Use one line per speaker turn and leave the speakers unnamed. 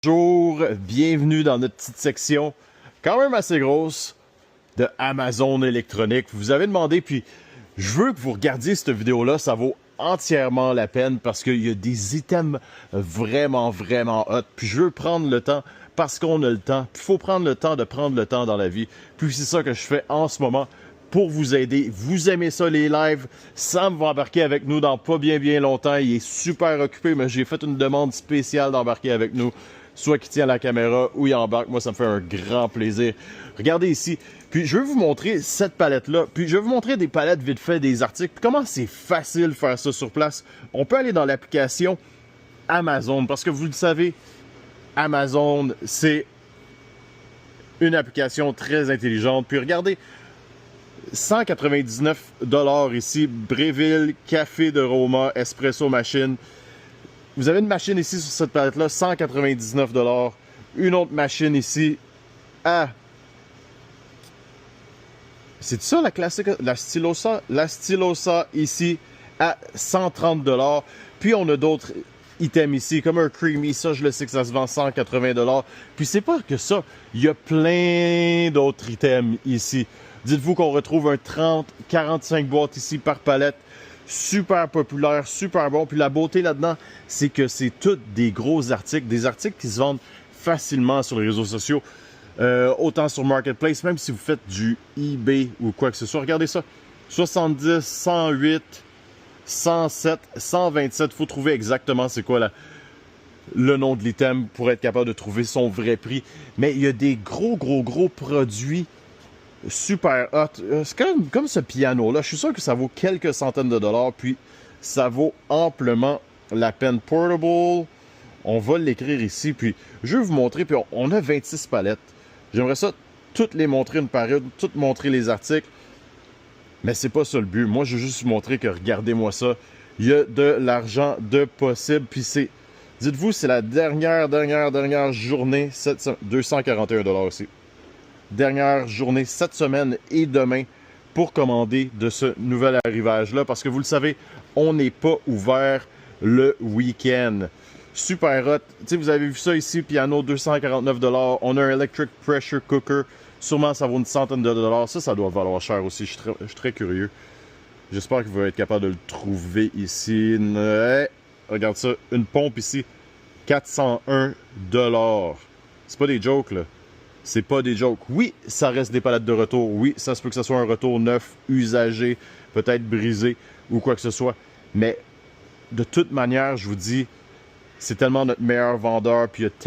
Bonjour, bienvenue dans notre petite section, quand même assez grosse, de Amazon électronique. Vous avez demandé, puis je veux que vous regardiez cette vidéo-là, ça vaut entièrement la peine parce qu'il y a des items vraiment hot. Puis je veux prendre le temps parce qu'on a le temps. Puis il faut prendre le temps de prendre le temps dans la vie. Puis c'est ça que je fais en ce moment pour vous aider. Vous aimez ça, les lives? Sam va embarquer avec nous dans pas bien longtemps. Il est super occupé, mais j'ai fait une demande spéciale d'embarquer avec nous. Soit qu'il tient la caméra ou il embarque. Moi, ça me fait un grand plaisir. Regardez ici. Puis, je vais vous montrer cette palette-là. Puis, je vais vous montrer des palettes vite fait, des articles. Puis, comment c'est facile de faire ça sur place. On peut aller dans l'application Amazon. Parce que vous le savez, Amazon, c'est une application très intelligente. Puis, regardez, 199 $ ici. Breville, café de Roma, espresso machine. Vous avez une machine ici sur cette palette-là, 199 $. Une autre machine ici à... C'est ça la classique, la Stylosa? La Stylosa ici à 130 $. Puis on a d'autres items ici, comme un Creamy, ça je le sais que ça se vend 180 $. Puis c'est pas que ça, il y a plein d'autres items ici. Dites-vous qu'on retrouve un 30-45 boîtes ici par palette. Super populaire, super bon. Puis la beauté là-dedans, c'est que c'est tous des gros articles, des articles qui se vendent facilement sur les réseaux sociaux, autant sur Marketplace, même si vous faites du eBay ou quoi que ce soit. Regardez ça, 70, 108, 107, 127. Il faut trouver exactement c'est quoi le nom de l'item pour être capable de trouver son vrai prix. Mais il y a des gros produits super hot. C'est comme ce piano-là. Je suis sûr que ça vaut quelques centaines de dollars, puis ça vaut amplement la peine. Portable, on va l'écrire ici, puis je vais vous montrer, puis on a 26 palettes. J'aimerais ça toutes les montrer une par une, toutes montrer les articles, mais c'est pas ça le but. Moi, je veux juste vous montrer que, regardez-moi ça, il y a de l'argent de possible, puis c'est, dites-vous, c'est la dernière journée, 241 $ aussi. Dernière journée cette semaine et demain pour commander de ce nouvel arrivage-là. Parce que vous le savez, on n'est pas ouvert le week-end. Super hot. Tu sais, vous avez vu ça ici, piano 249 $. On a un electric pressure cooker. Sûrement, ça vaut une centaine de dollars. Ça doit valoir cher aussi. Je suis très curieux. J'espère qu'il va être capable de le trouver ici. Regarde ça. Une pompe ici. 401 $. C'est pas des jokes, là. C'est pas des jokes. Oui, ça reste des palettes de retour. Oui, ça se peut que ce soit un retour neuf, usagé, peut-être brisé ou quoi que ce soit. Mais de toute manière, je vous dis, c'est tellement notre meilleur vendeur. Puis il y a